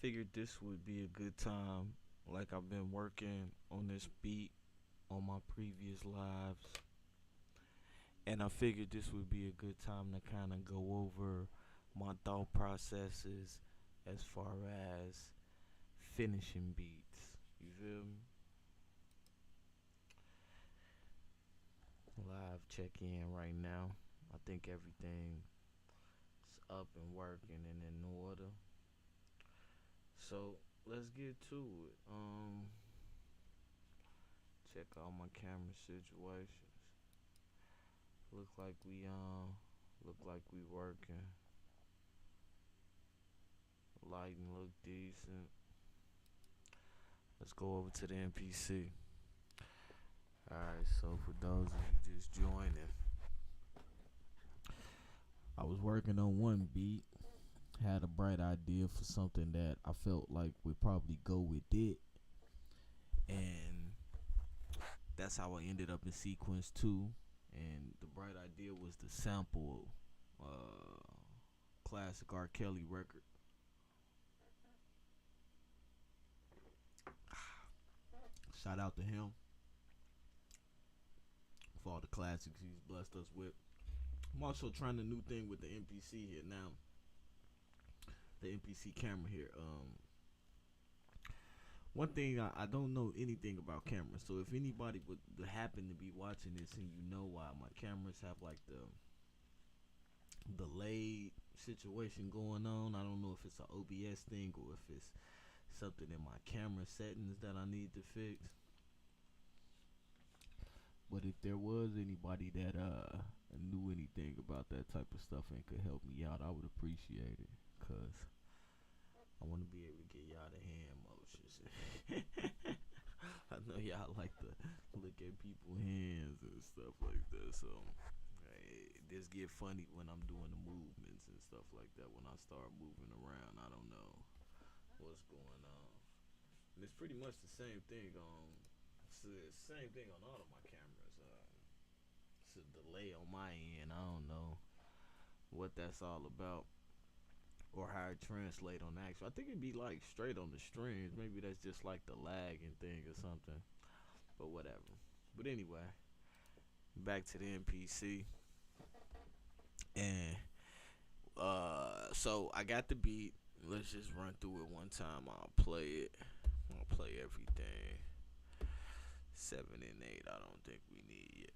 figured this would be a good time. Like I've been working on this beat on my previous lives, and I figured this would be a good time to kind of go over my thought processes as far as finishing beats. You feel me? Live check in right now. I think everything is up and working and in order. So let's get to it. Check out my camera situations. Look like we working. Lighting look decent. Let's go over to the MPC. Alright, so for those of you just joining, I was working on one beat, had a bright idea for something that I felt like would probably go with it, and that's how I ended up in sequence 2. And the bright idea was to sample classic R. Kelly record. Shout out to him for all the classics he's blessed us with. I'm also trying a new thing with the MPC here now. The MPC camera here. One thing I don't know anything about cameras, so if anybody would happen to be watching this and you know why my cameras have like the delayed situation going on, I don't know if it's an OBS thing or if it's something in my camera settings that I need to fix. But if there was anybody that knew anything about that type of stuff and could help me out, I would appreciate it, cause I want to be able to get y'all the hand motions. I know y'all like to look at people's hands and stuff like that, so this get funny when I'm doing the movements and stuff like that. When I start moving around, I don't know what's going on. And it's pretty much the same thing on. It's the same thing on all of my cameras. It's a delay on my end. I don't know what that's all about or how it translate on the actual. I think it'd be like straight on the strings. Maybe that's just like the lagging thing or something. But whatever. But anyway, back to the MPC. And so I got the beat. Let's just run through it one time. I'll play it. I'll play everything. 7 and 8, I don't think we need yet.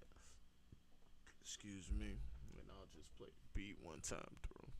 Excuse me. And I'll just play the beat one time through.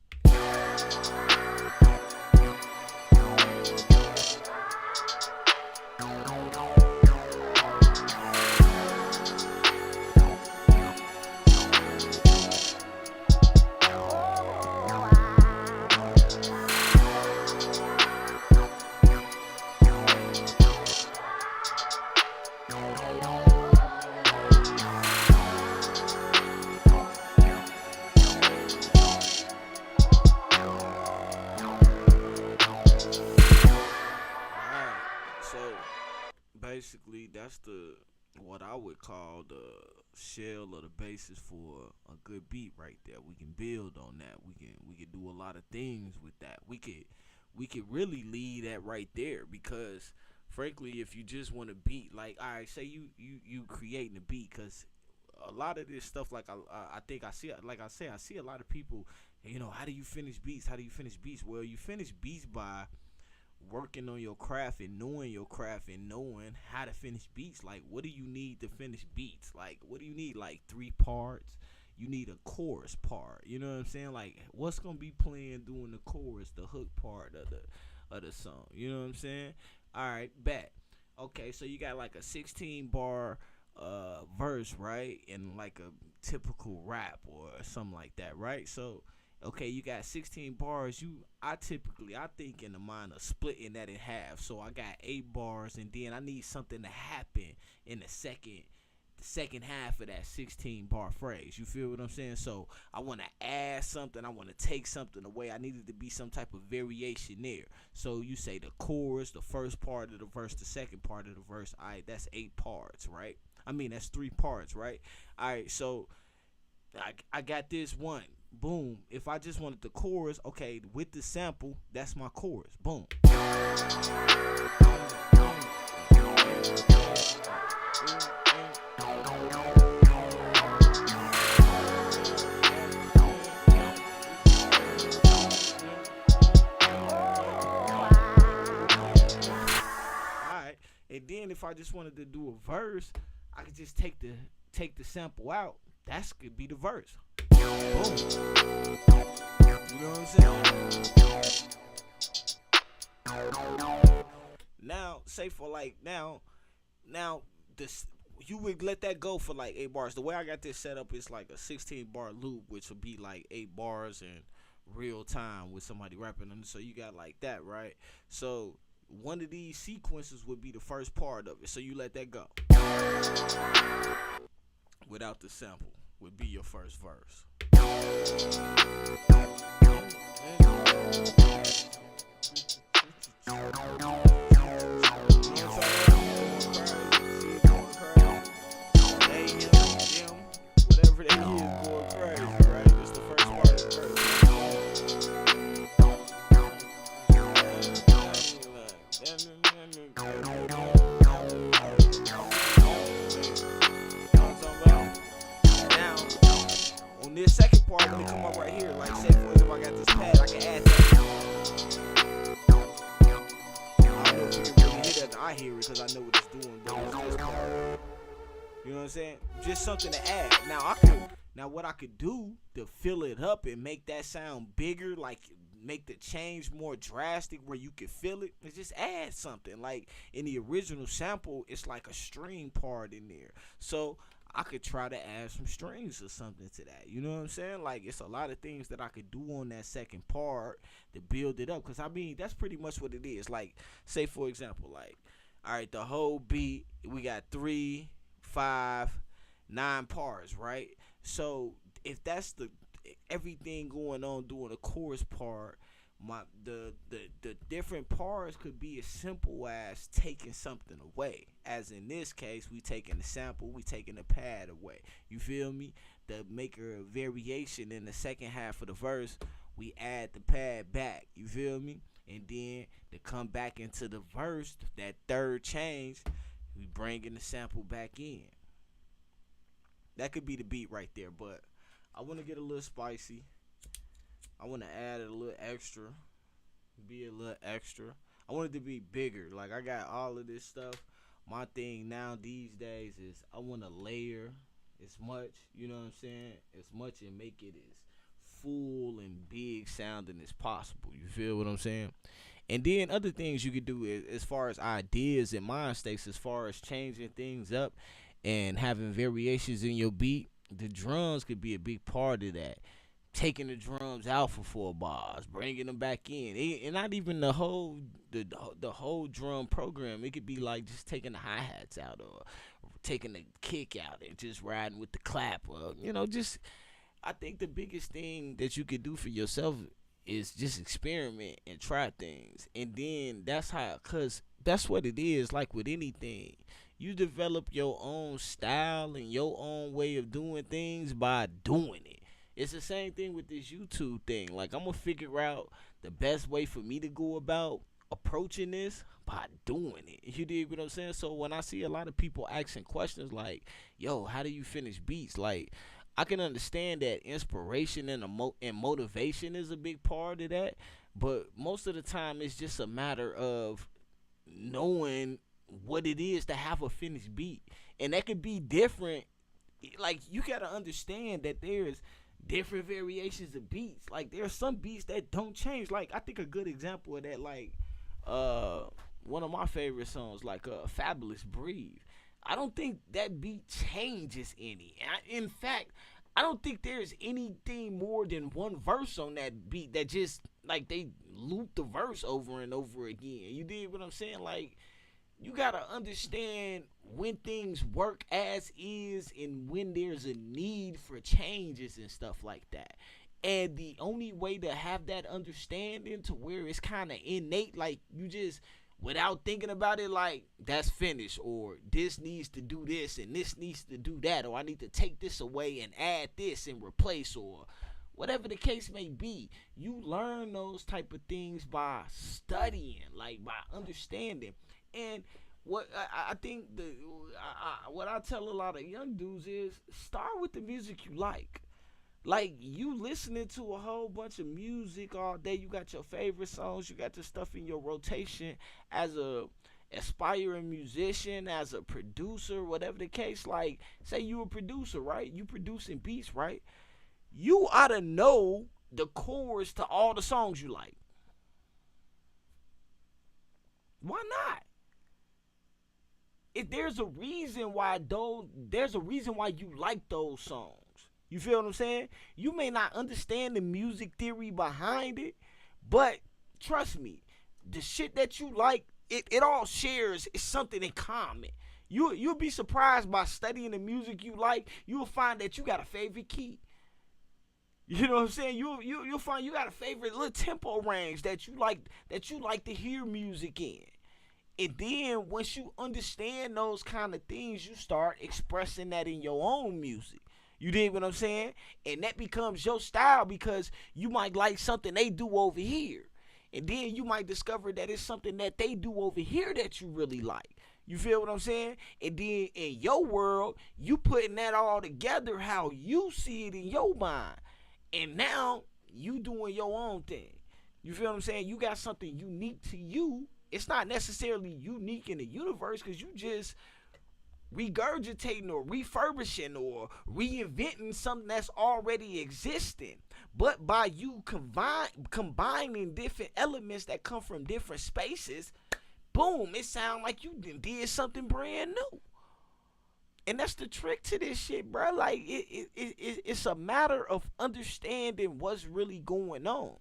Basically, that's what I would call the shell or the basis for a good beat right there. We can build on that. We can do a lot of things with that. We could really lead that right there, because frankly, if you just want to beat, like, all right, say you creating a beat, because a lot of this stuff, like I think I see, like I say, I see a lot of people, how do you finish beats? How do you finish beats? Well, you finish beats by working on your craft and knowing how to finish beats. Like, what do you need to finish beats? Like, what do you need? Like 3 parts. You need a chorus part. You know what I'm saying? Like, what's gonna be playing during the chorus, the hook part of the song? You know what I'm saying? All right, bet. Okay, so you got like a 16 bar verse, right? And like a typical rap or something like that, right? So okay, you got 16 bars. I think in the mind of splitting that in half. So I got 8 bars, and then I need something to happen in the second half of that 16 bar phrase. You feel what I'm saying? So I want to add something. I want to take something away. I needed to be some type of variation there. So you say the chorus, the first part of the verse, the second part of the verse. All right, that's 8 parts, right? I mean, that's 3 parts, right? All right, so I got this one. boom. If I just wanted the chorus, okay, with the sample, that's my chorus. Boom. Alright. And then if I just wanted to do a verse, I could just take the sample out. That could be the verse. Boom. You know what I'm saying? Now, say for like now this you would let that go for like 8 bars. The way I got this set up is like a 16 bar loop, which would be like 8 bars in real time with somebody rapping on it. So you got like that, right? So one of these sequences would be the first part of it. So you let that go. Without the sample would be your first verse. Whatever that is, going crazy, right? It's the first part of the verse. This second part gonna come up right here. Like, say for example, I got this pad, I can add that. I don't know if you can really hear that. I hear it because I know what it's doing, but it's this part. You know what I'm saying? Just something to add. Now what I could do to fill it up and make that sound bigger, like make the change more drastic where you can feel it, is just add something. Like in the original sample, it's like a string part in there. So I could try to add some strings or something to that. You know what I'm saying? Like, it's a lot of things that I could do on that second part to build it up. Because, I mean, that's pretty much what it is. Like, say, for example, like, all right, the whole beat, we got 3, 5, 9 parts, right? So, if that's the everything going on doing the chorus part, the different parts could be as simple as taking something away. As in this case, we taking the sample, we taking the pad away. You feel me? To make a variation in the second half of the verse, we add the pad back. You feel me? And then to come back into the verse, that third change, we bringing the sample back in. That could be the beat right there, but I want to get a little spicy. I want to add a little extra, be a little extra. I want it to be bigger. Like, I got all of this stuff. My thing now these days is I want to layer as much, you know what I'm saying, as much and make it as full and big sounding as possible. You feel what I'm saying? And then other things you could do is, as far as ideas and mind states, as far as changing things up and having variations in your beat, the drums could be a big part of that. Taking the drums out for 4 bars, bringing them back in, and not even the whole drum program. It could be like just taking the hi-hats out or taking the kick out and just riding with the clap. Or, you know, just I think the biggest thing that you could do for yourself is just experiment and try things, and then cause that's what it is. Like with anything, you develop your own style and your own way of doing things by doing it. It's the same thing with this YouTube thing. Like, I'm going to figure out the best way for me to go about approaching this by doing it. You dig what I'm saying? So when I see a lot of people asking questions like, yo, how do you finish beats? Like, I can understand that inspiration and motivation is a big part of that. But most of the time, it's just a matter of knowing what it is to have a finished beat. And that could be different. Like, you got to understand that there's different variations of beats. Like, there are some beats that don't change. Like, I think a good example of that, like, one of my favorite songs, like Fabulous Breathe. I don't think that beat changes any. In fact, I don't think there's anything more than one verse on that beat that just, like, they loop the verse over and over again. You dig what I'm saying? Like, you gotta understand when things work as is and when there's a need for changes and stuff like that. And the only way to have that understanding to where it's kind of innate, like, you just, without thinking about it, like, that's finished, or this needs to do this and this needs to do that, or I need to take this away and add this and replace, or whatever the case may be. You learn those type of things by studying, like by understanding. And what I think what I tell a lot of young dudes is start with the music you like. Like, you listening to a whole bunch of music all day, you got your favorite songs, you got the stuff in your rotation as a aspiring musician, as a producer, whatever the case. Like, say you a producer, right? You producing beats, right? You ought to know the chords to all the songs you like. Why not? If there's a reason why you like those songs. You feel what I'm saying? You may not understand the music theory behind it, but trust me, the shit that you like, it all shares. It's something in common. You'll be surprised by studying the music you like. You'll find that you got a favorite key. You know what I'm saying? You'll find you got a favorite little tempo range that you like to hear music in. And then once you understand those kind of things, you start expressing that in your own music. You dig what I'm saying? And that becomes your style, because you might like something they do over here. And then you might discover that it's something that they do over here that you really like. You feel what I'm saying? And then in your world, you putting that all together how you see it in your mind. And now you doing your own thing. You feel what I'm saying? You got something unique to you. It's not necessarily unique in the universe, because you just regurgitating or refurbishing or reinventing something that's already existing. But by you combining different elements that come from different spaces, boom, it sounds like you did something brand new. And that's the trick to this shit, bro. Like, it's a matter of understanding what's really going on.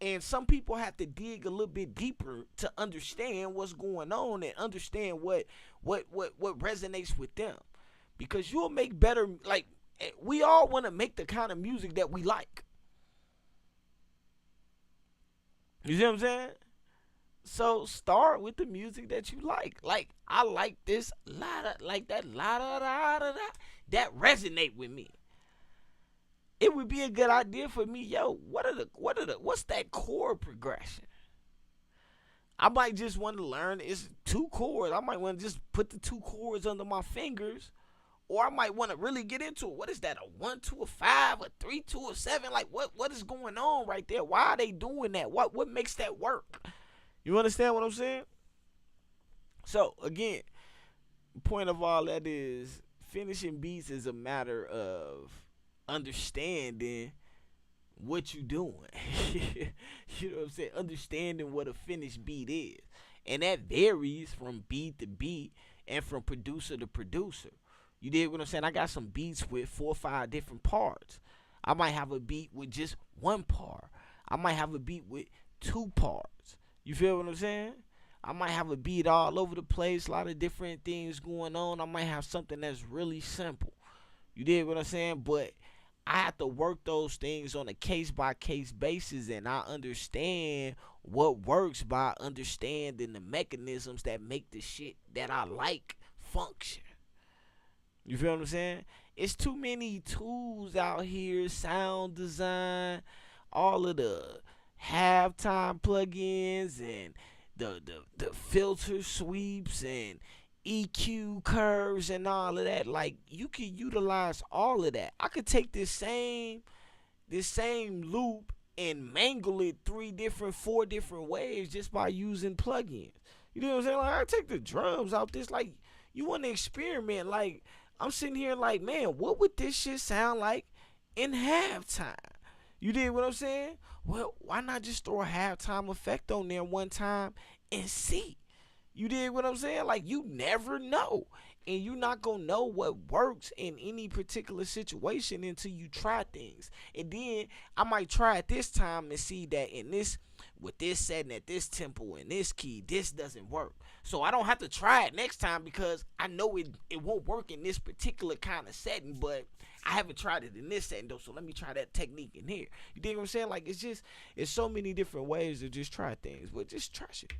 And some people have to dig a little bit deeper to understand what's going on and understand what resonates with them. Because you'll make better, like, we all want to make the kind of music that we like. You see what I'm saying? So start with the music that you like. Like, I like this that that resonate with me. It would be a good idea for me, what's that chord progression? I might just want to learn it's 2 chords. I might want to just put the 2 chords under my fingers. Or I might want to really get into it. What is that? A 1, 2, a 5, a 3, 2, a 7? Like, what is going on right there? Why are they doing that? What makes that work? You understand what I'm saying? So, again, the point of all that is finishing beats is a matter of understanding what you doing. You know what I'm saying? Understanding what a finished beat is. And that varies from beat to beat and from producer to producer. You dig what I'm saying? I got some beats with 4 or 5 different parts. I might have a beat with just 1 part. I might have a beat with 2 parts. You feel what I'm saying? I might have a beat all over the place, a lot of different things going on. I might have something that's really simple. You dig what I'm saying? But I have to work those things on a case-by-case basis, and I understand what works by understanding the mechanisms that make the shit that I like function. You feel what I'm saying? It's too many tools out here, sound design, all of the halftime plugins and the filter sweeps and EQ curves and all of that. Like, you can utilize all of that. I could take this same loop and mangle it 3 different, 4 different ways just by using plugins. You know what I'm saying? Like, I take the drums out this. Like, you want to experiment. Like, I'm sitting here like, man, what would this shit sound like in halftime? You did what I'm saying? Well, why not just throw a halftime effect on there one time and see? You did what I'm saying? Like, you never know. And you're not going to know what works in any particular situation until you try things. And then I might try it this time and see that in this, with this setting at this tempo and this key, this doesn't work. So I don't have to try it next time because I know it won't work in this particular kind of setting, but I haven't tried it in this setting though, so let me try that technique in here. You dig what I'm saying? Like, it's so many different ways to just try things, but just try shit.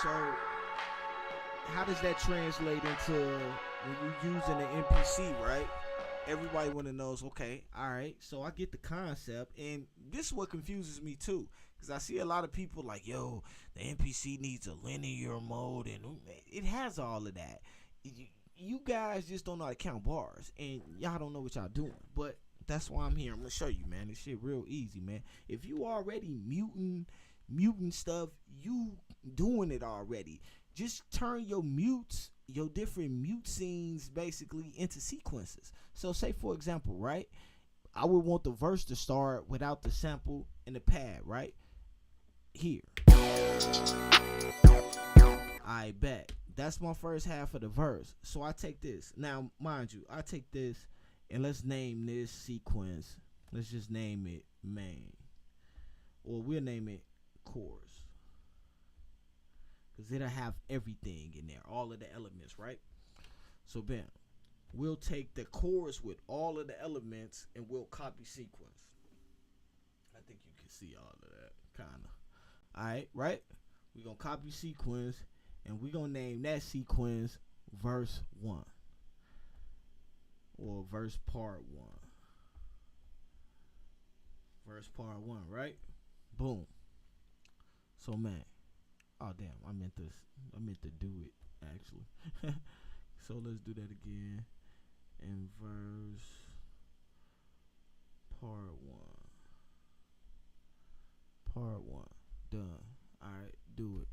So how does that translate into when you're using the MPC, right? Everybody want to know, okay, all right, so I get the concept, and this is what confuses me too, because I see a lot of people like, yo, the MPC needs a linear mode, and it has all of that. You guys just don't know how to count bars, and y'all don't know what y'all doing, but that's why I'm here. I'm gonna show you, man. This shit real easy, man. If you already muting stuff, you doing it already. Just turn your mutes, your different mute scenes basically into sequences. So say for example, right? I would want the verse to start without the sample and the pad, right? Here. I bet. That's my first half of the verse. So I take this. Now, mind you, I take this and let's name this sequence. Let's just name it main. Or we'll name it chorus. Because it'll have everything in there, all of the elements, right? So, bam. We'll take the chorus with all of the elements and we'll copy sequence. I think you can see all of that, kind of. All right, right? We're going to copy sequence and we're going to name that sequence verse 1. Or verse part 1. Verse part 1, right? Boom. So, man. Oh damn! I meant to do it actually. So let's do that again. And verse part 1. Part 1 done. All right, do it.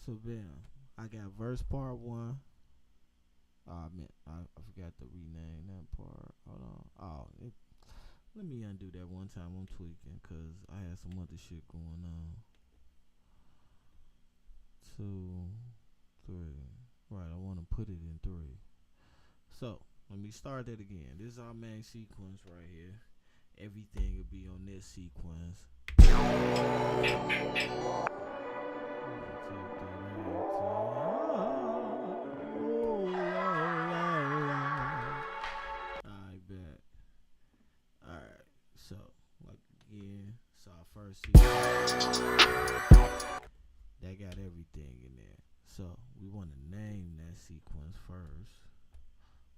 So bam, I got verse part 1. I forgot to rename that part. Hold on. Let me undo that one time. I'm tweaking because I had some other shit going on. 2, 3. Right, I want to put it in 3. So, let me start that again. This is our main sequence right here. Everything will be on this sequence. I bet. Alright, so, like again, so our first sequence. That got everything in there. So we want to name that sequence first.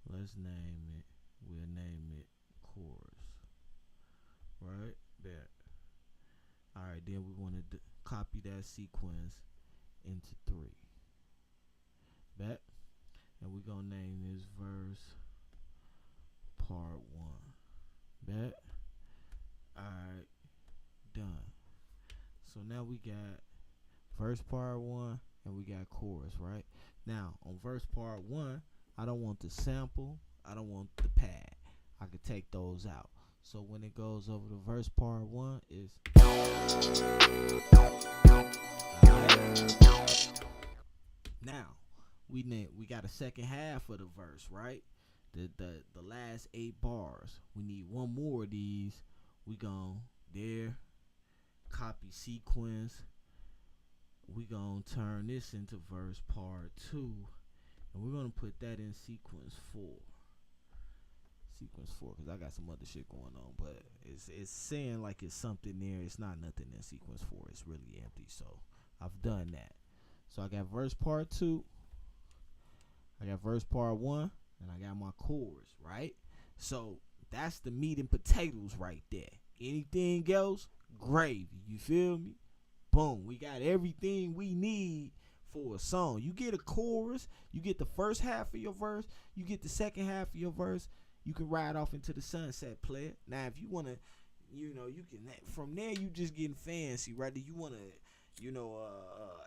Let's name it. We'll name it chorus. Right? There. Alright, then we want to copy that sequence into 3. Bet. And we're going to name this verse part 1. Bet. Alright. Done. So now we got verse part 1 and we got chorus, right? Now on verse part 1, I don't want the sample, I don't want the pad. I could take those out. So when it goes over to verse part 1, is now we got a second half of the verse, right? The last 8 bars. We need one more of these. We gon' there, copy sequence. We gonna turn this into verse part 2, and we're gonna put that in sequence 4. Sequence 4, because I got some other shit going on, but it's saying like it's something there. It's not nothing in sequence 4. It's really empty. So I've done that. So I got verse part 2, I got verse part 1, and I got my chorus, right? So that's the meat and potatoes right there. Anything else, gravy. You feel me? Boom, we got everything we need for a song. You get a chorus, you get the first half of your verse, you get the second half of your verse, you can ride off into the sunset, player. Now, if you want to, you can, from there, you just getting fancy, right? You want to,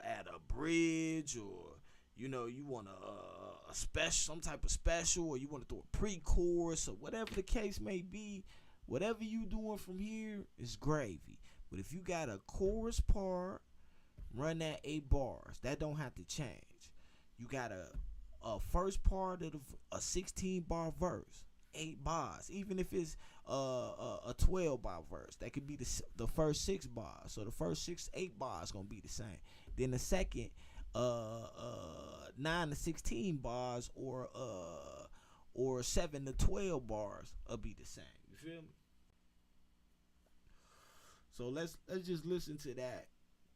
add a bridge, or, you want a special, some type of special, or you want to throw a pre-chorus, or whatever the case may be. Whatever you doing from here is gravy. But if you got a chorus part, run that 8 bars. That don't have to change. You got a first part of a 16 bar verse, 8 bars. Even if it's a 12 bar verse, that could be the first 6 bars. So the first 8 bars gonna be the same. Then the second 9 to 16 bars or 7 to 12 bars will be the same. You feel me? So let's just listen to that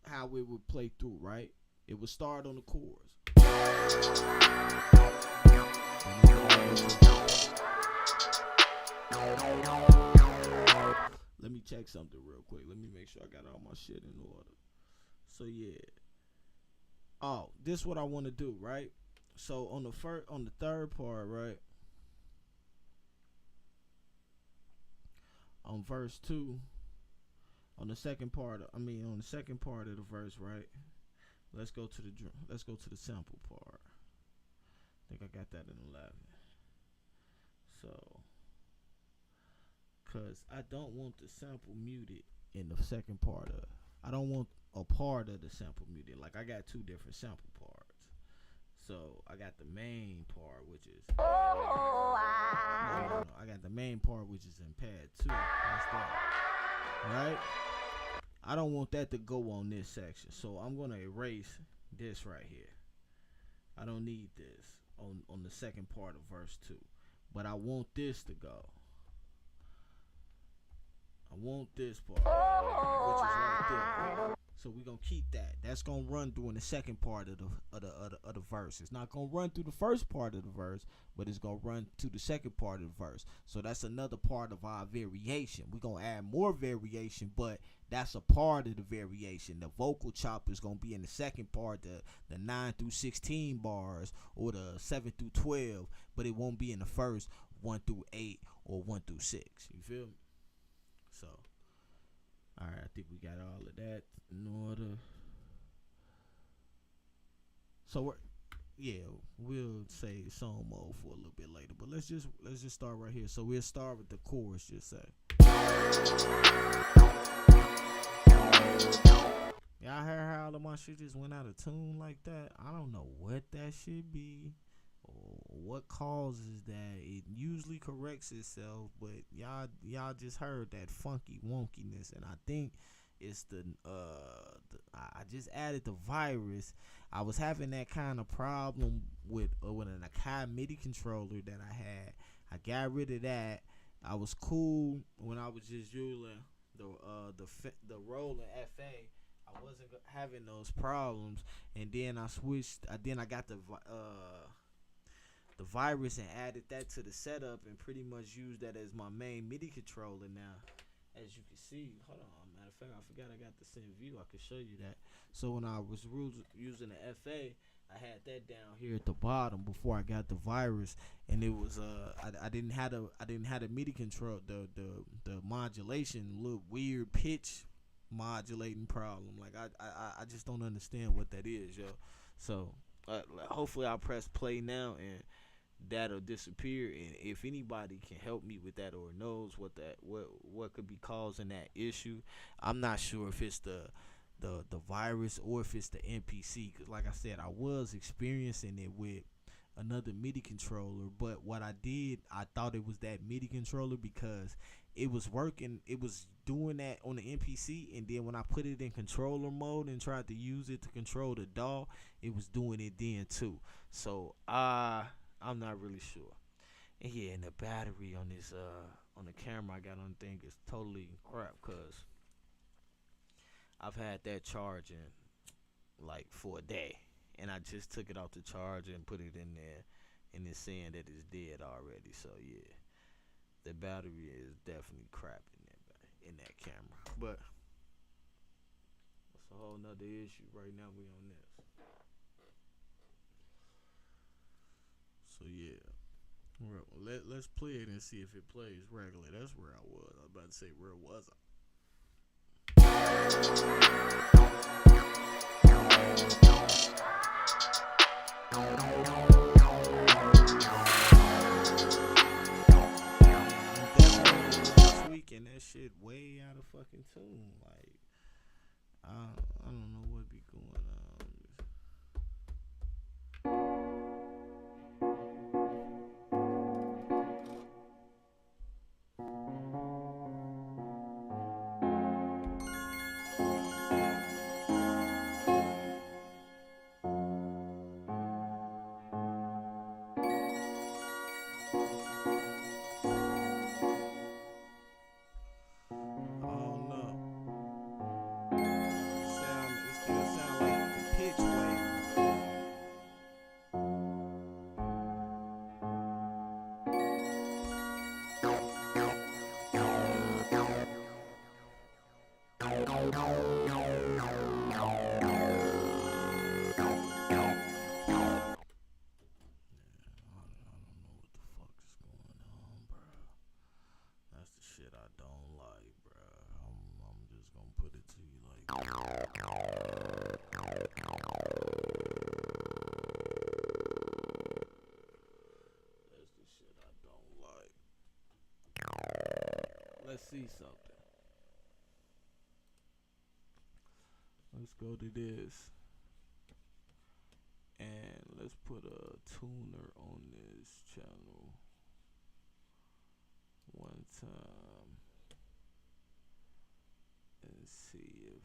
how it would play through, right? It would start on the chorus. Let me check something real quick. Let me make sure I got all my shit in order. So yeah. Oh, this is what I want to do, right? So on the third part, right? On verse 2, on the second part of the verse, right? Let's go to the sample part. I think I got that in 11. So, cause I don't want the sample muted in the second part of. I don't want a part of the sample muted. Like I got two different sample parts. So I got the main part, which is I got the main part, which is in pad 2. That's that, right? I don't want that to go on this section, so I'm gonna erase this right here. I don't need this on the second part of verse 2, but I want this to go. I want this part, which is right there. So we're gonna keep that. That's gonna run during the second part of the verse. It's not gonna run through the first part of the verse, but it's gonna run to the second part of the verse. So that's another part of our variation. We're gonna add more variation, but that's a part of the variation. The vocal chop is gonna be in the second part, the 9 through 16 bars or the 7 through 12, but it won't be in the first 1 through 8 or 1 through 6. You feel me? So, all right, I think we got all of that in order. So we'll say song mode for a little bit later, but let's just start right here. So we'll start with the chorus. Just say, y'all heard how all of my shit just went out of tune like that? I don't know what that should be or what causes that. It usually corrects itself, but y'all just heard that funky wonkiness, and I think it's I just added the virus. I was having that kind of problem with an Akai MIDI controller that I had. I got rid of that. I was cool when I was just using the Roland FA. I wasn't having those problems, and then I switched. Then I got the virus and added that to the setup, and pretty much used that as my main MIDI controller now. As you can see, hold on, matter of fact, I forgot I got the same view. I could show you that. So when I was using the FA, I had that down here at the bottom before I got the virus, and it was I didn't have the MIDI control, the modulation, little weird pitch modulating problem. Like I just don't understand what that is, yo. So hopefully I'll press play now and that'll disappear. And if anybody can help me with that or knows what could be causing that issue, I'm not sure if it's the virus or if it's the MPC, because like I said, I was experiencing it with another MIDI controller, but what I did, I thought it was that MIDI controller because it was working, it was doing that on the MPC, and then when I put it in controller mode and tried to use it to control the DAW, it was doing it then too. So I'm not really sure. And yeah, and the battery on this on the camera I got on the thing is totally crap, cause I've had that charging like for a day, and I just took it off the charger and put it in there, and it's saying that it's dead already. So yeah, the battery is definitely crap in that camera. But that's a whole nother issue. Right now we on this. So yeah, let's play it and see if it plays regularly. That's where I was. I was about to say, where was I? Tweaking that shit way out of fucking tune. Like I don't know what be going on. That's the shit I don't like, bro. I'm just gonna put it to you like that. That's the shit I don't like. Let's see something. Let's go to this. And let's put a tuner on this channel one time and see if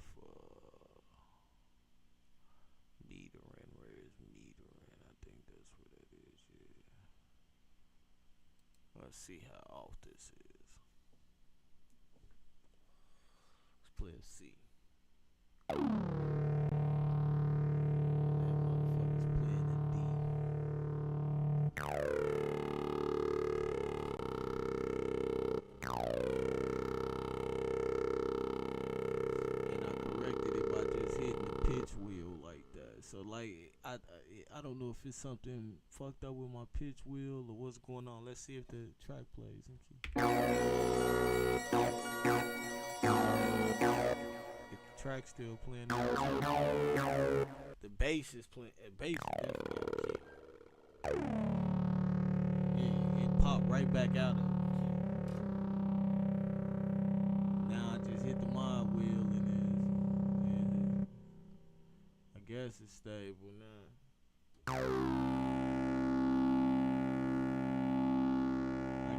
metering, where is metering? I think that's what it is, yeah. Let's see how off this is. Let's play a C. So like I don't know if it's something fucked up with my pitch wheel or what's going on. Let's see if the track plays in key. The track's still playing. The bass is playing. Bass is definitely out of key. Yeah, it popped right back out of it. Now I just hit the mod wheel and I guess it's stable now. I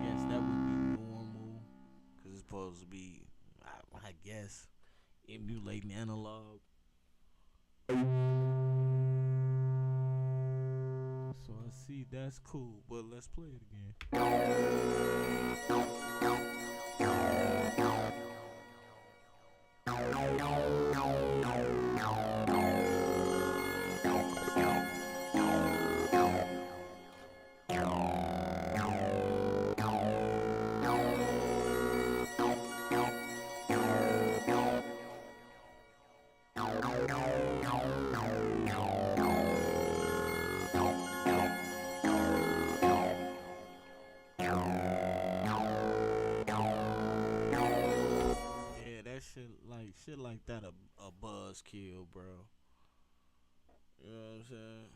guess that would be normal, cause it's supposed to be, I guess, emulating analog. So I see that's cool, but let's play it again. Shit like that a buzz kill, bro. You know what I'm saying?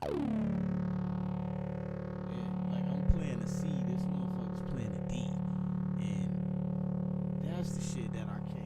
Yeah, like I'm playing a C, this motherfucker's playing a D, and that's the shit that I can't get.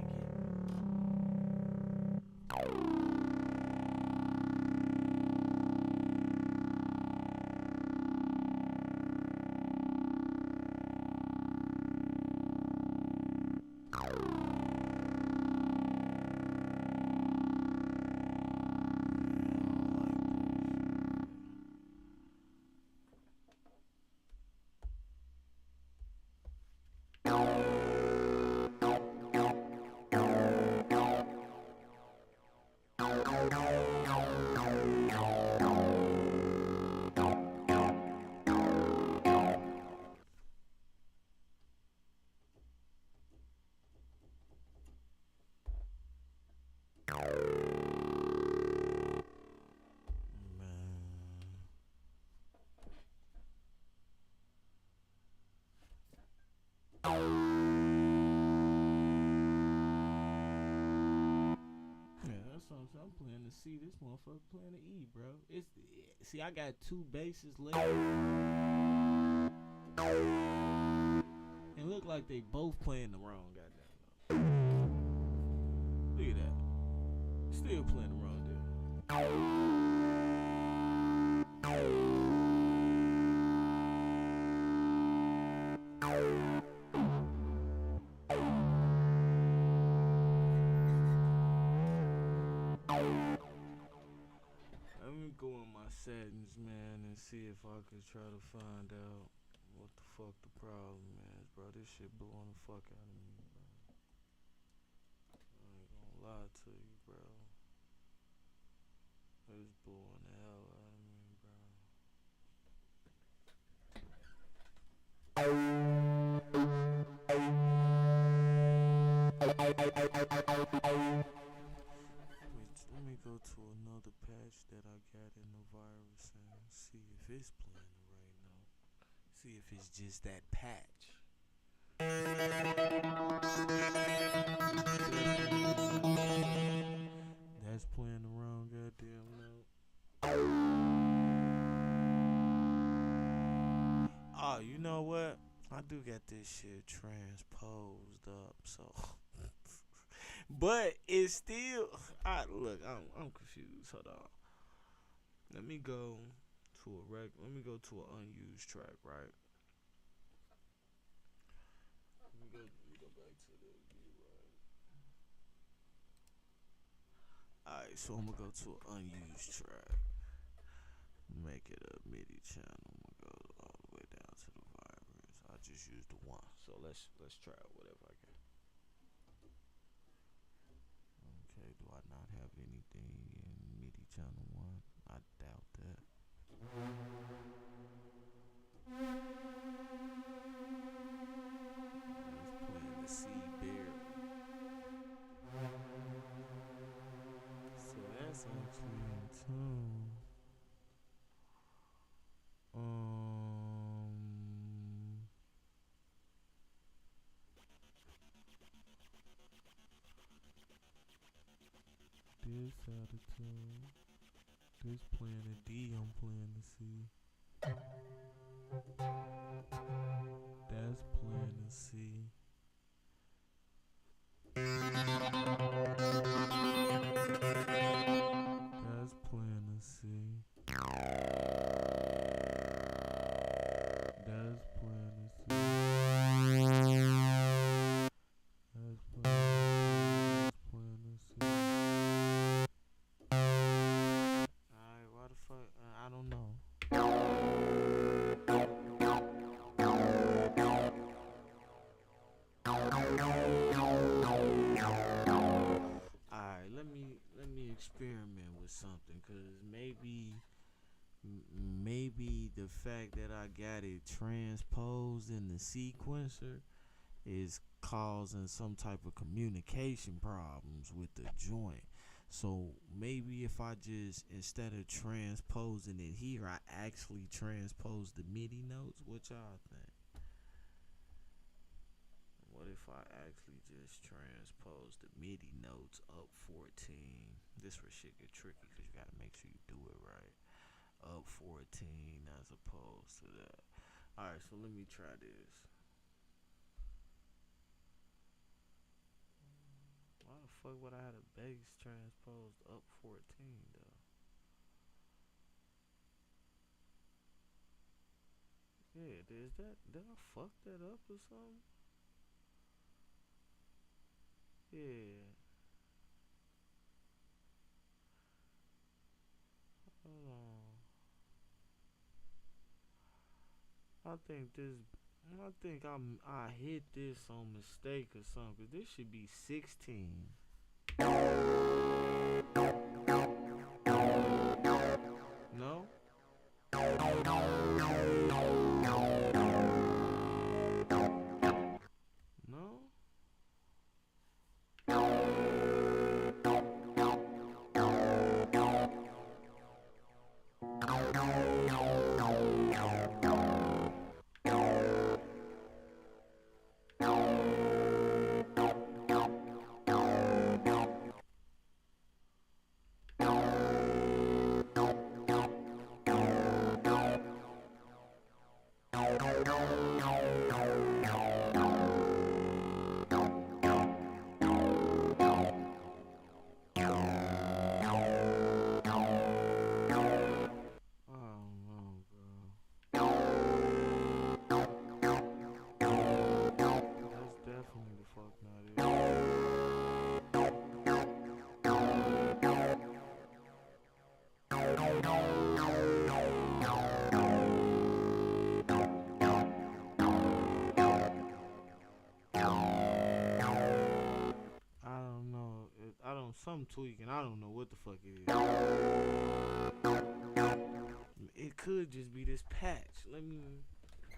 I'm playing the C, this motherfucker playing the E, bro. See, I got two basses left. And look like they both playing the wrong goddamn note. Look at that. Still playing the wrong deal. Let me go in my settings, man, and see if I could try to find out what the fuck the problem is, bro. This shit blowing the fuck out of me, bro. I ain't gonna lie to you, bro. It's blowing the hell out of me, bro. go to another patch that I got in the virus and see if it's playing the right note. See if it's just that patch. That's playing the wrong goddamn note. Oh, you know what? I do got this shit transposed up, so. But it's still. Look, I'm confused. Hold on. Let me go to an unused track, right? Let me go back to the view, right? Alright, so I'm gonna go to an unused track. Make it a MIDI channel. I'm gonna go all the way down to the virus. I just used the one. So let's try whatever I can. Okay, do I not have anything in MIDI channel 1? I doubt that. Let's play the C barrel. So that's actually in tune. This out of tune. This playing a D, I'm playing the C. That's playing the C. That's playing the C. That's playing the C. That's playing the C. Alright, why the fuck? I don't know. Alright, let me experiment with something, cause maybe the fact that I got it transposed in the sequencer is causing some type of communication problems with the joint. So maybe if I just, instead of transposing it here, I actually transpose the MIDI notes. What y'all think? What if I actually just transpose the MIDI notes up 14? This where shit get tricky, because you gotta make sure you do it right. Up 14 as opposed to that. Alright, so let me try this. Why the fuck would I have a bass transposed up 14 though? Yeah, did I fuck that up or something? Yeah. Hold on. I think I hit this on mistake or something, 'cause this should be 16. No? No? Something tweaking. I don't know what the fuck it is. It could just be this patch.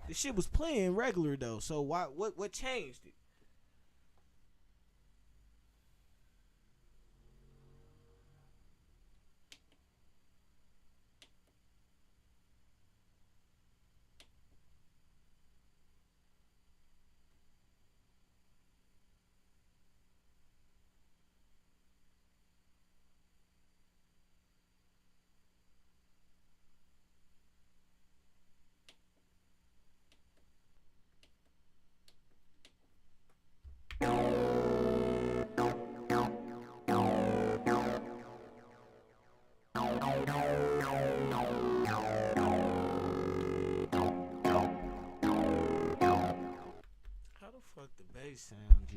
This shit was playing regular though. So what changed it?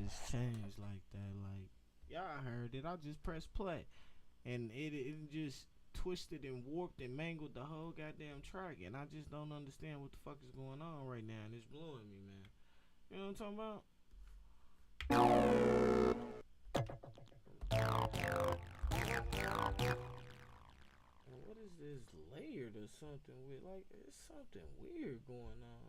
just changed like that. Like, y'all heard it. I just pressed play, and it just twisted and warped and mangled the whole goddamn track, and I just don't understand what the fuck is going on right now, and it's blowing me, man. You know what I'm talking about? What is this layered or something with? Like, it's something weird going on.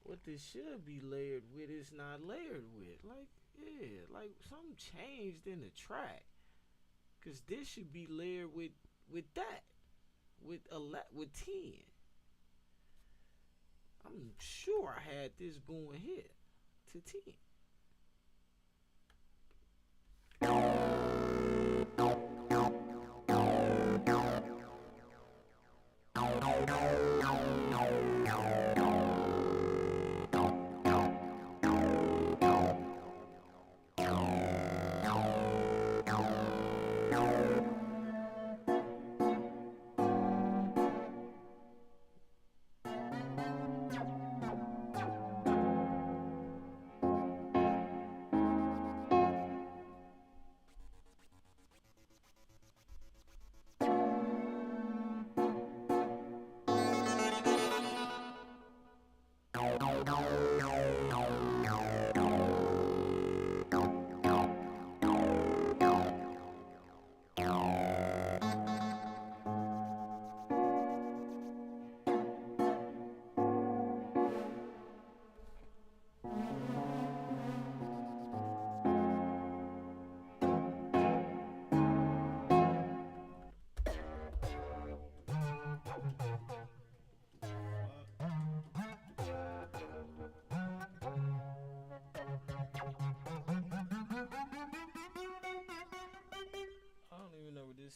What this should be layered with is not layered with. Like, yeah, like something changed in the track. Cause this should be layered with that. With 10. I'm sure I had this going here to 10.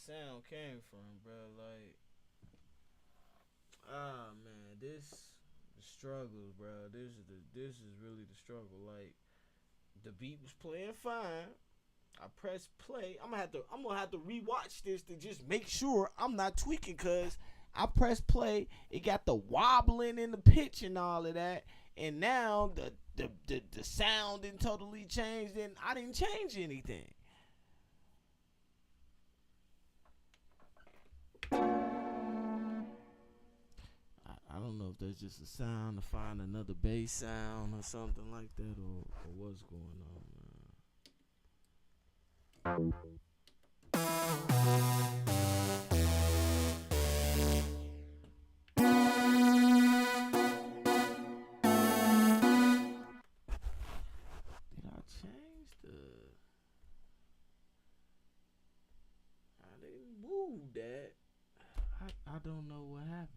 Sound came from, bro. Like, man, this the struggles, bro. This is really the struggle. Like, the beat was playing fine. I pressed play. I'm gonna have to rewatch this to just make sure I'm not tweaking, cause I pressed play. It got the wobbling in the pitch and all of that, and now the sound didn't totally change. And I didn't change anything. I don't know if that's just a sound to find another bass sound or something like that, or what's going on, man. Did I change I didn't move that. I don't know what happened.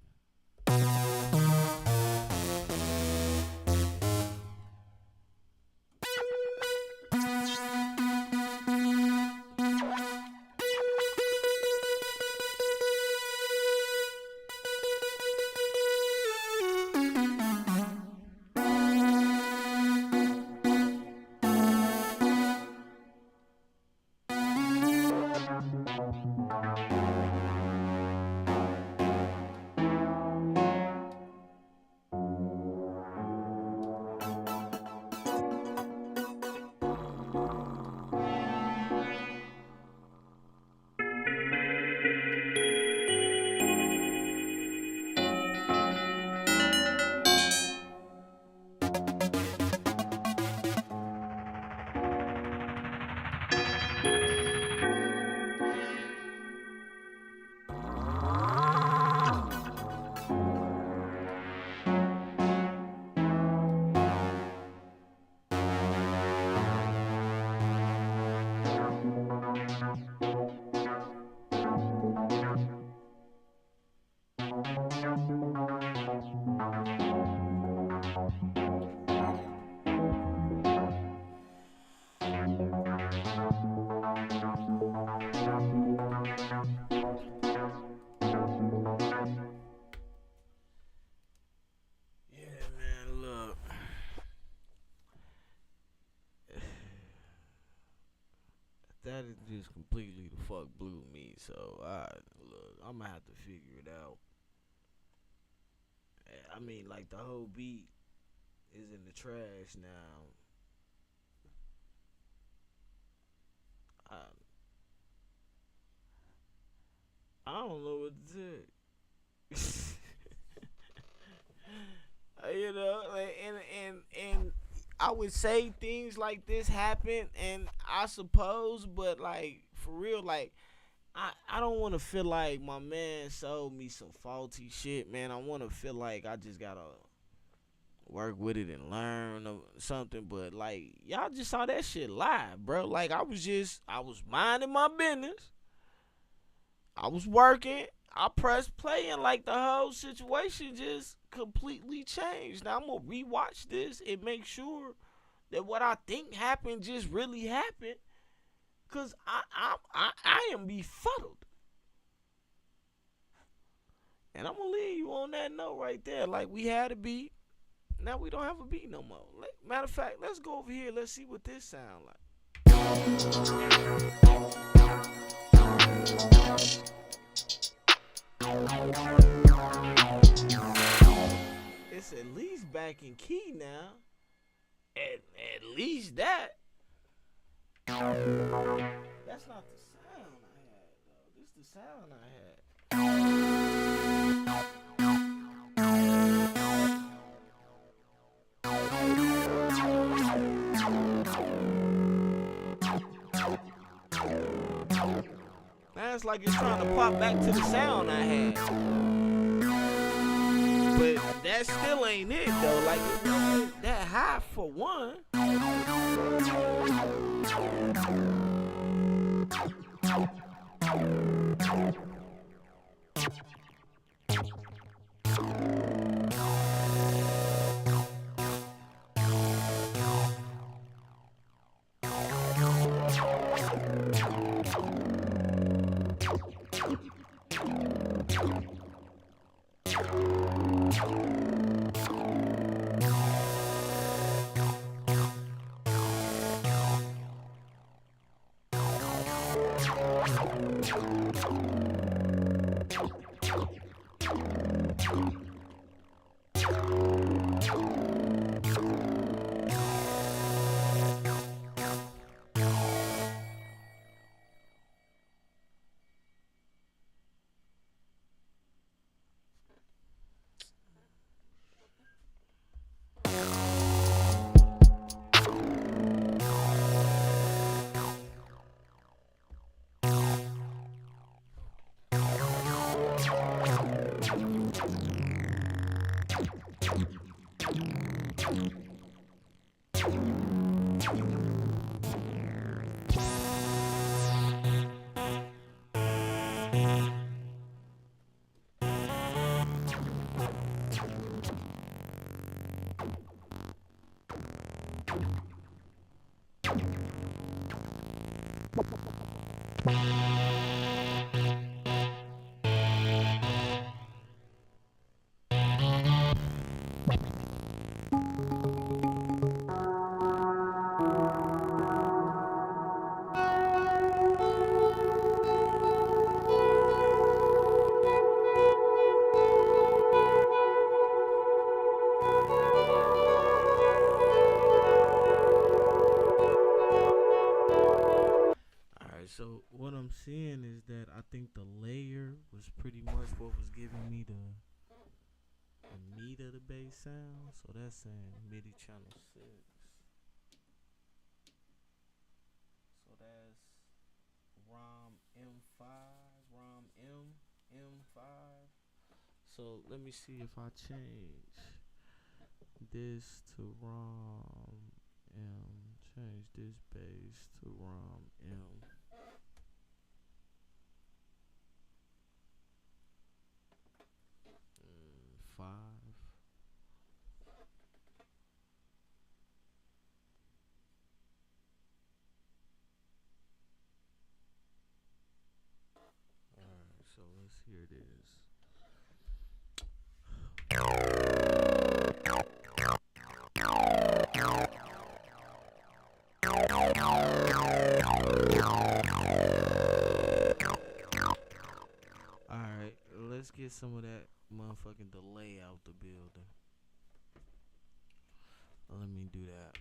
that is just completely the fuck blew me. So look, I'm gonna have to figure it out. I mean, like the whole beat is in the trash now. I, I don't know what to say. You know, like, and I would say things like this happen, and I suppose, but like for real, like I don't want to feel like my man sold me some faulty shit, man. I want to feel like I just gotta work with it and learn or something. But like y'all just saw that shit live, bro. Like I was minding my business. I was working. I pressed play and like the whole situation just completely changed. Now I'm gonna rewatch this and make sure that what I think happened just really happened. Cause I am befuddled. And I'm gonna leave you on that note right there. Like we had a beat. Now we don't have a beat no more. Matter of fact, let's go over here. Let's see what this sound like. It's at least back in key now. At least that. That's not the sound I had, though. This is the sound I had. Now it's like it's trying to pop back to the sound I had. But that still ain't it, though. Like, it wasn't that high for one. So what I'm seeing is that I think the layer was pretty much what was giving me the meat of the bass sound. So that's saying MIDI channel 6. So that's ROM M5, ROM M5. So let me see if I change this to ROM M, change this bass to ROM M. Alright, so let's hear this. some of that motherfucking delay out the building. Let me do that.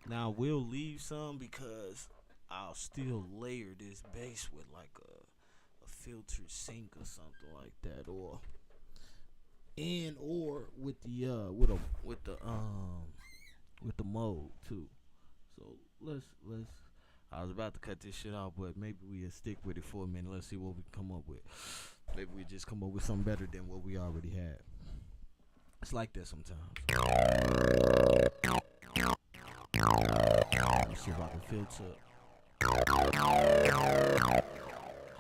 Now we'll leave some because I'll still layer this bass with like a filtered sync or something like that, or with the Moog too. So let's I was about to cut this shit off, but maybe we'll stick with it for a minute. Let's see what we come up with. Maybe we just come up with something better than what we already had. It's like that sometimes. Let's see if I can filter.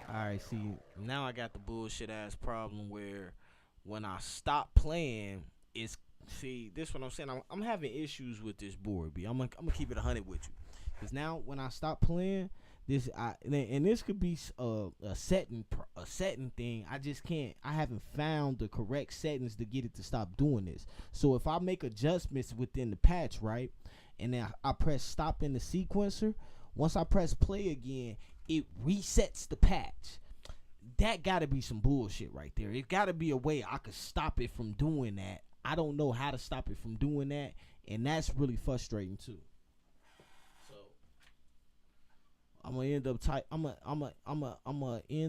Alright, see, now I got the bullshit ass problem where when I stop playing, this what I'm saying. I'm having issues with this board, B. I'm gonna keep it 100 with you. Because now when I stop playing, this could be a setting thing. I just can't. I haven't found the correct settings to get it to stop doing this. So if I make adjustments within the patch, right, and then I press stop in the sequencer, once I press play again, it resets the patch. That gotta be some bullshit right there. It gotta be a way I could stop it from doing that. I don't know how to stop it from doing that, and that's really frustrating too. So I'm gonna end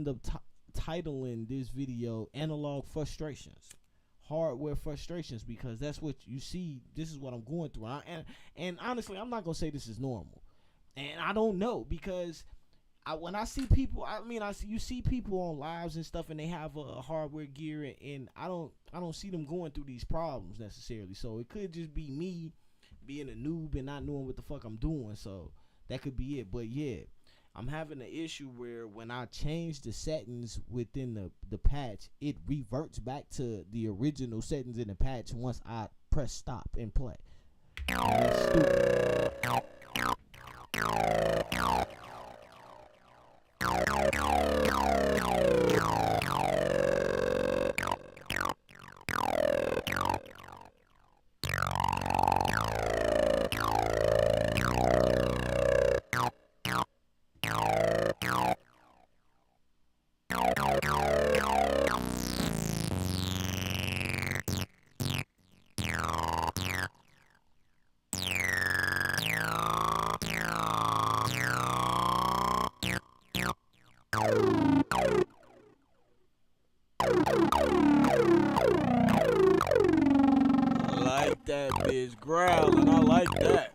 up titling this video "Analog Frustrations." Hardware frustrations, because that's what you see. This is what I'm going through, and honestly, I'm not gonna say this is normal, and I don't know, because when I see people, you see people on lives and stuff, and they have a hardware gear, and I don't see them going through these problems necessarily. So it could just be me being a noob and not knowing what the fuck I'm doing. So that could be it. But yeah, I'm having an issue where when I change the settings within the patch, it reverts back to the original settings in the patch once I press stop and play. And that's stupid. That bitch growling, I like that.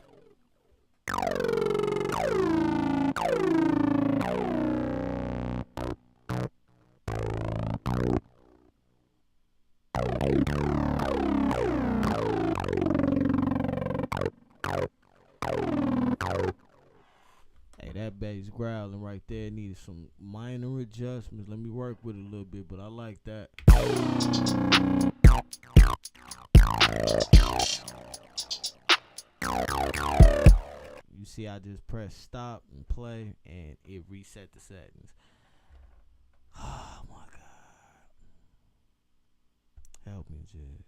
Hey, that bass growling right there needed some minor adjustments. Let me work with it a little bit, but I like that. You see, I just press stop and play, and it reset the settings. Oh my God. Help me, Jay.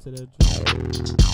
To that joint.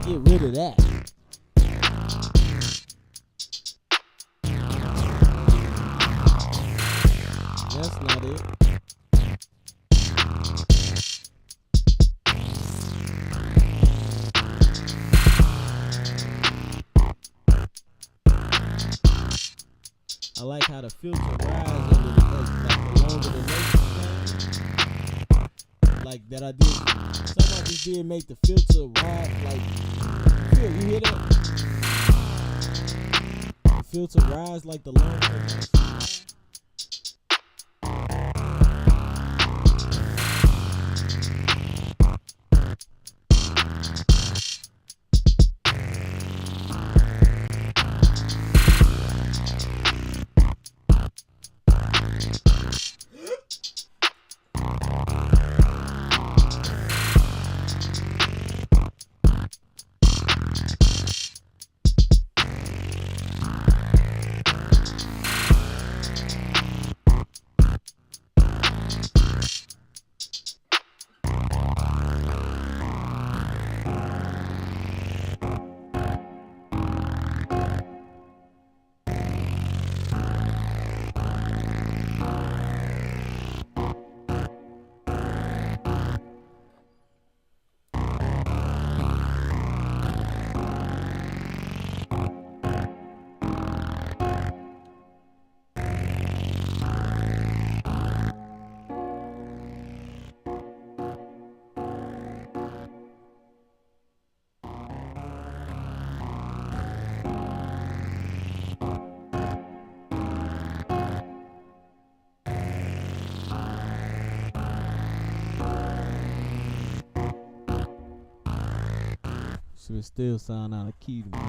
Get rid of that. That's not it. I like how the filter rises under the like along with the notes, like that I did. Something I just did make the filter rise, like, feel, you hear that? The filter rise like the long notes. So it still sound out of key to me.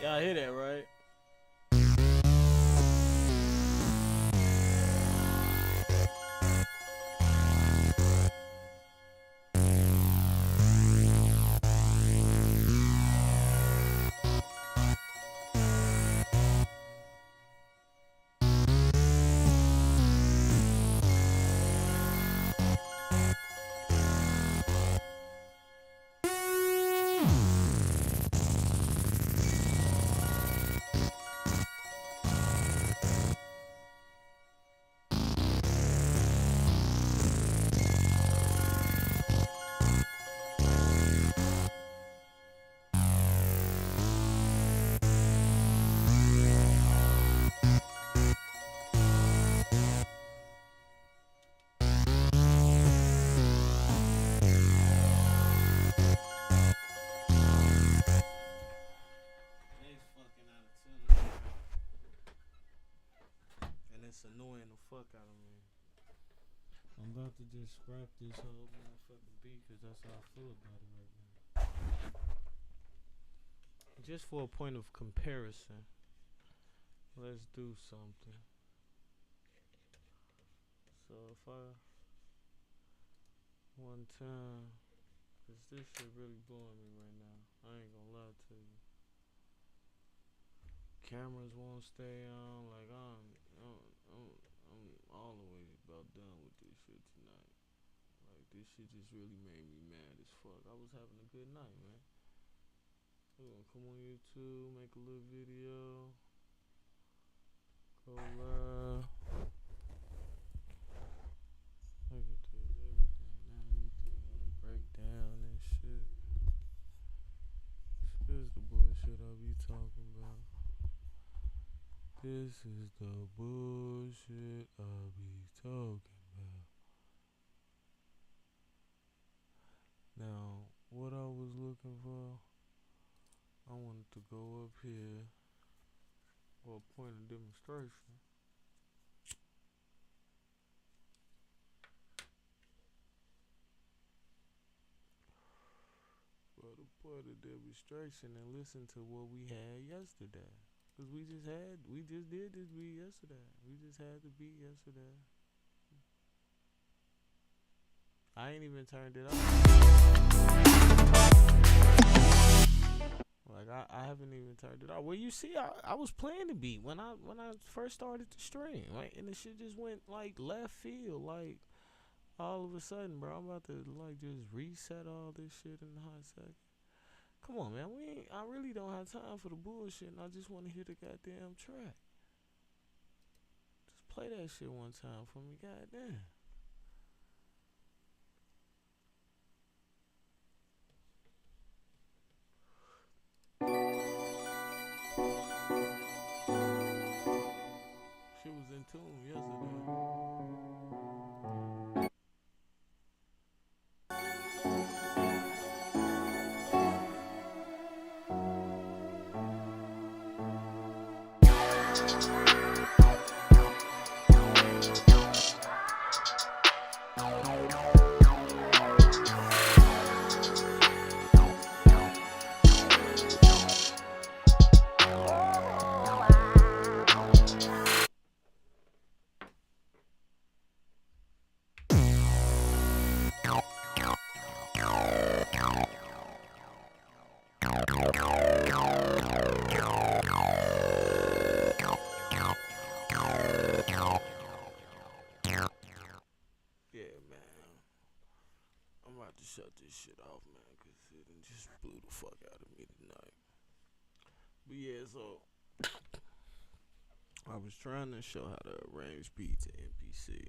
Y'all hear that, right? It's annoying the fuck out of me. I'm about to just scrap this whole motherfucking beat because that's how I feel about it right now. Just for a point of comparison, let's do something. So if I one time, cause this shit really blowing me right now. I ain't gonna lie to you. Cameras won't stay on. Like I'm all the way about done with this shit tonight. Like this shit just really made me mad as fuck. I was having a good night, man. We're gonna come on YouTube, make a little video, go live. Look at this, everything wanna break down and shit. This is the bullshit I be talking about. This is the bullshit I be talking about. Now, what I was looking for, I wanted to go up here for a point of demonstration. For the point of demonstration and listen to what we had yesterday. Cause we just did this beat yesterday. We just had the beat yesterday. I ain't even turned it on. Like I haven't even turned it on. Well, you see, I was playing the beat when I first started the stream, right? And the shit just went like left field, like all of a sudden, bro. I'm about to like just reset all this shit in a hot second. Come on, man. I really don't have time for the bullshit, and I just want to hear the goddamn track. Just play that shit one time for me, goddamn. about to shut this shit off, man, because it done just blew the fuck out of me tonight. But yeah, so I was trying to show how to arrange beats in MPC,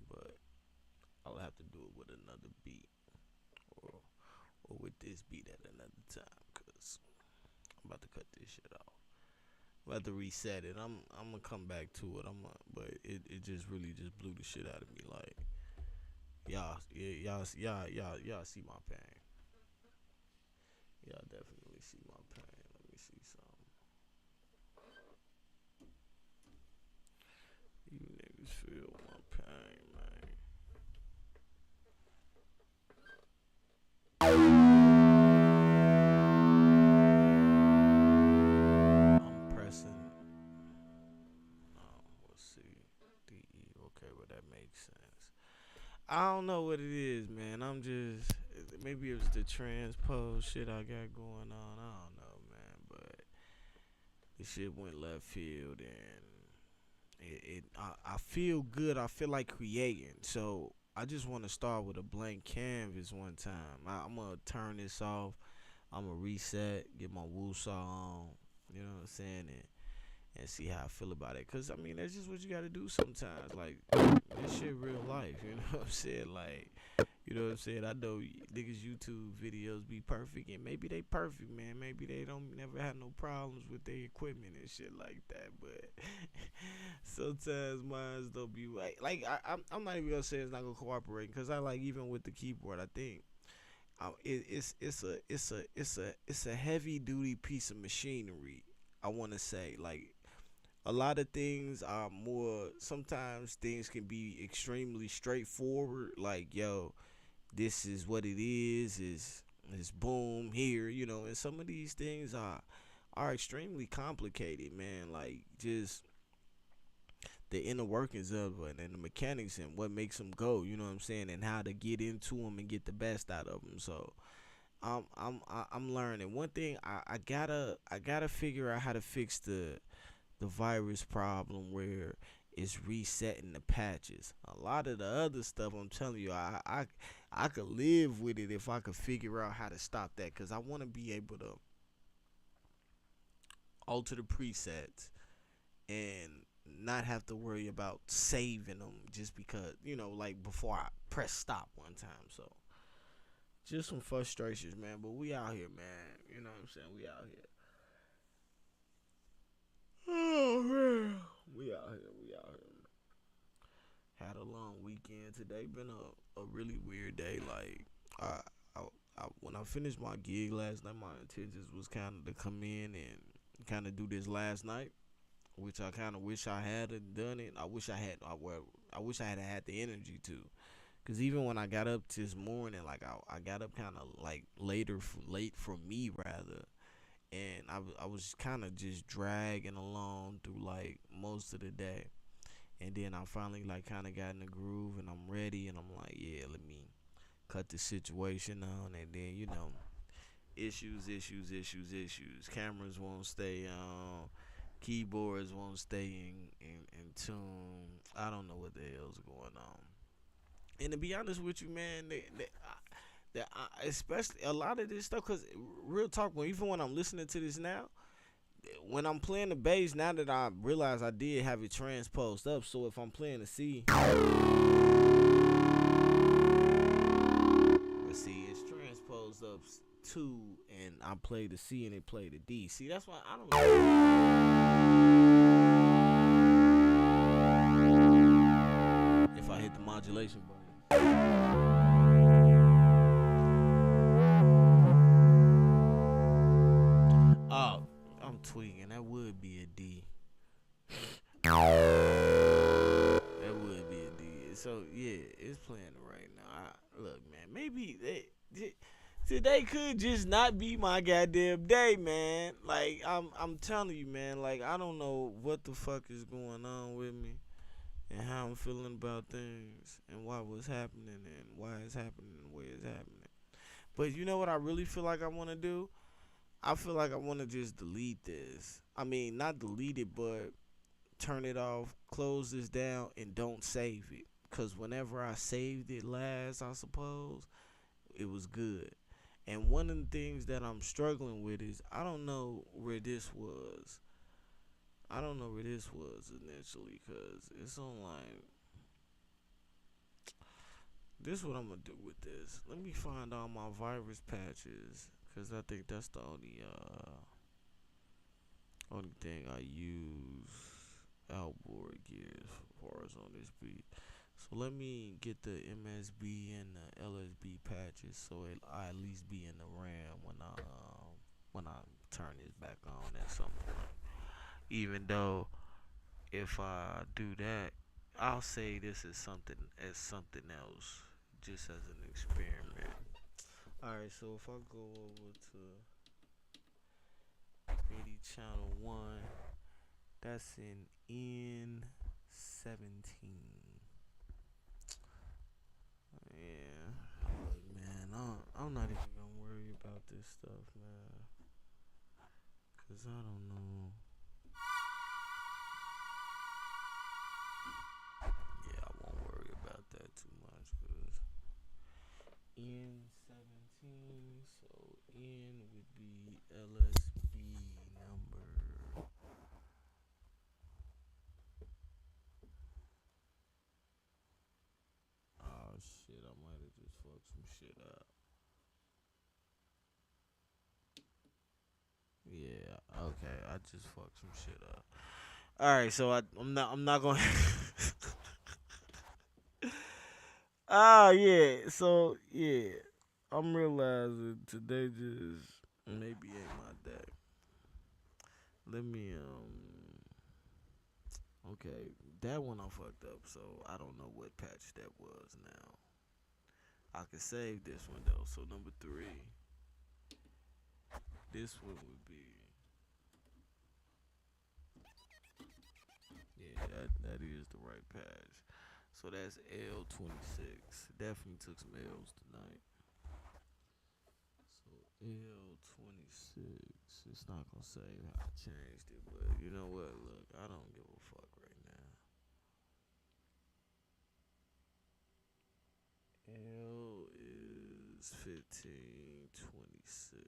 but I'll have to do it with another beat, or with this beat at another time, because I'm about to cut this shit off. I'm about to reset it. I'm gonna come back to it. But it just really just blew the shit out of me. Like y'all see my pain. Y'all definitely see my pain. Let me see something. You niggas feel my pain, man. I'm pressing. Let's see. DE. Okay, well that makes sense. I don't know what it is, man. I'm just, maybe it was the transpose shit I got going on. I don't know, man. But the shit went left field, and I feel good. I feel like creating. So I just want to start with a blank canvas one time. I'm gonna turn this off. I'm gonna reset, get my woosah on. You know what I'm saying? And see how I feel about it. Cause I mean, that's just what you gotta do sometimes. Like, this shit real life. You know what I'm saying? Like, you know what I'm saying? I know niggas YouTube videos be perfect, and maybe they perfect, man. Maybe they don't never have no problems with their equipment and shit like that. But sometimes mine don't be right. Like, I'm not even gonna say it's not gonna cooperate, cause I like, even with the keyboard, I think it's a heavy duty piece of machinery. I want to say, like, a lot of things are more, sometimes things can be extremely straightforward, like, yo, this is what it is boom here, you know. And some of these things are extremely complicated, man. Like, just the inner workings of it and the mechanics and what makes them go, you know what I'm saying, and how to get into them and get the best out of them. So I'm learning. One thing, I gotta figure out how to fix the virus problem where it's resetting the patches. A lot of the other stuff, I'm telling you, I could live with it if I could figure out how to stop that, because I want to be able to alter the presets and not have to worry about saving them just because, you know, like before I press stop one time. So just some frustrations, man, but we out here, man. You know what I'm saying? We out here. Oh, man. We out here. Had a long weekend today. Been a really weird day. Like, when I finished my gig last night, my intentions was kind of to come in and kind of do this last night, which I kind of wish I had done it. I wish I had had the energy to. Cause even when I got up this morning, like I got up kind of like late for me rather, and I was kind of just dragging along through like most of the day, and then I finally like kind of got in the groove and I'm ready, and I'm like, yeah, let me cut the situation on, and then, you know, issues. Cameras won't stay on, keyboards won't stay in tune. I don't know what the hell's going on. And to be honest with you, man, especially a lot of this stuff, because real talk, even when I'm listening to this now, when I'm playing the bass, now that I realize I did have it transposed up, so if I'm playing the C, let's see, it's transposed up 2, and I play the C and it play the D. See, that's why I don't know if I hit the modulation button. Oh, I'm tweaking. That would be a D. That would be a D. So yeah, it's playing right now. Look, man, maybe today could just not be my goddamn day, man. Like, I'm telling you, man. Like, I don't know what the fuck is going on with me, and how I'm feeling about things, and why what's happening, and why it's happening the way it's happening. But you know what I really feel like I want to do? I feel like I want to just delete this. I mean, not delete it, but turn it off, close this down, and don't save it. cause whenever I saved it last, I suppose it was good. And one of the things that I'm struggling with is I don't know where this was. I don't know where this was initially, cause it's on like this. What I'm gonna do with this? Let me find all my virus patches, cause I think that's the only thing I use outboard gears for us on this beat. So let me get the MSB and the LSB patches, so I at least be in the RAM when I turn this back on at some point. Even though if I do that, I'll say this is something else, just as an experiment. All right, so if I go over to MIDI channel 1, that's in N17. Yeah, look, man, I'm not even gonna worry about this stuff, man, cause I don't know. Yeah, I won't worry about that too much, cause N17, so N would be LSB number. Oh shit, I might have just fucked some shit up. Yeah, okay, I just fucked some shit up. All right, so I'm not gonna. Yeah, so yeah, I'm realizing today just maybe ain't my day. Let me okay, that one I fucked up, so I don't know what patch that was now. I could save this one though. So number 3, this one would be, yeah, that is the right patch. So that's L26. Definitely took some L's tonight. So L26. It's not gonna say how I changed it, but you know what? Look, I don't give a fuck right now. L is 1526.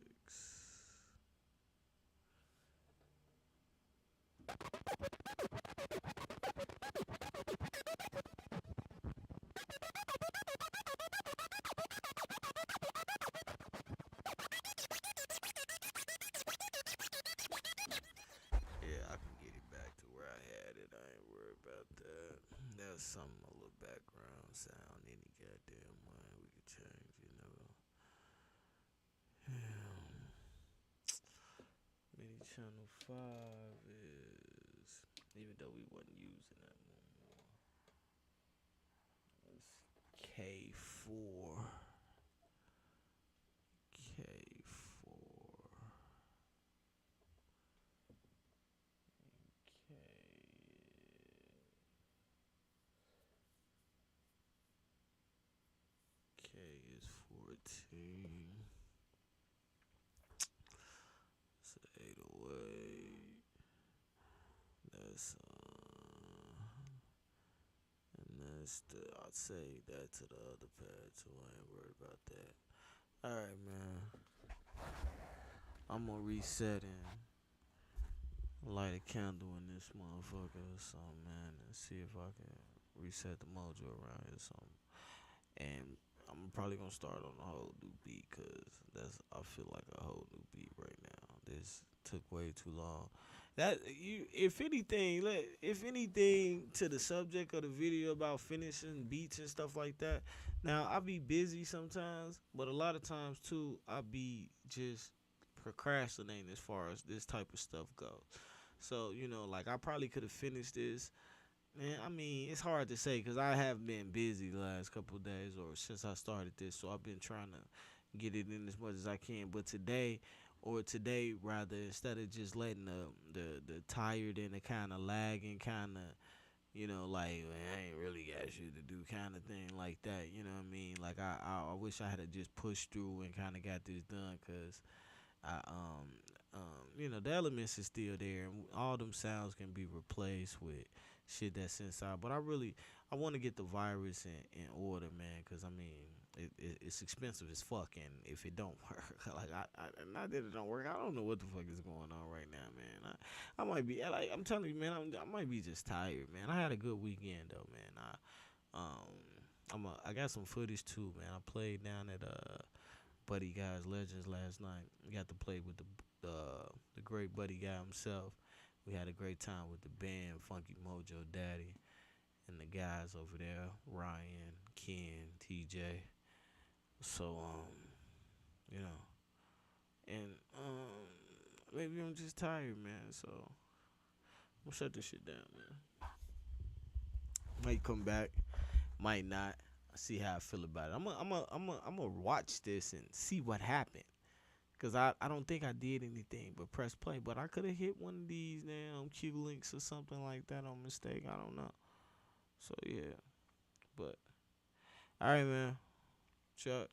Yeah, I can get it back to where I had it. I ain't worried about that. That's something, a little background sound, any goddamn way we could change, you know. MIDI channel 5 is, even though we wasn't using that no more, it's K4. K4. K. K is 14. It's 808. That's and that's I'd say that to the other pad, so I ain't worried about that. Alright, man. I'm gonna reset and light a candle in this motherfucker or something, man, and see if I can reset the mojo around here or something. And I'm probably gonna start on a whole new beat, cause I feel like a whole new beat right now. This took way too long. If anything, to the subject of the video about finishing beats and stuff like that. Now I be busy sometimes, but a lot of times too, I be just procrastinating as far as this type of stuff goes. So like I probably could have finished this. Man, I mean, it's hard to say because I have been busy the last couple of days or since I started this, so I've been trying to get it in as much as I can. But today rather, instead of just letting the tired and the kind of lagging kind of, like, man, I ain't really got shit to do kind of thing like that, you know what I mean? Like, I wish I had just pushed through and kind of got this done, because I, the elements is still there, and all them sounds can be replaced with shit that's inside. But I I want to get the virus in order, man, because I mean it's expensive as fuck, and if it don't work, like not that it don't work, I don't know what the fuck is going on right now, man. I might be like I'm telling you, man, I might be just tired, man. I had a good weekend though, man. I got some footage too, man. I played down at Buddy Guy's Legends last night. We got to play with the great Buddy Guy himself. We had a great time with the band, Funky Mojo Daddy, and the guys over there, Ryan, Ken, TJ. So, you know, and maybe I'm just tired, man. So I'm gonna shut this shit down, man. Might come back, might not. See how I feel about it. I'm gonna watch this and see what happened. Cause I don't think I did anything but press play. But I could have hit one of these damn Q links or something like that on mistake. I don't know. So yeah. But all right, man. Church.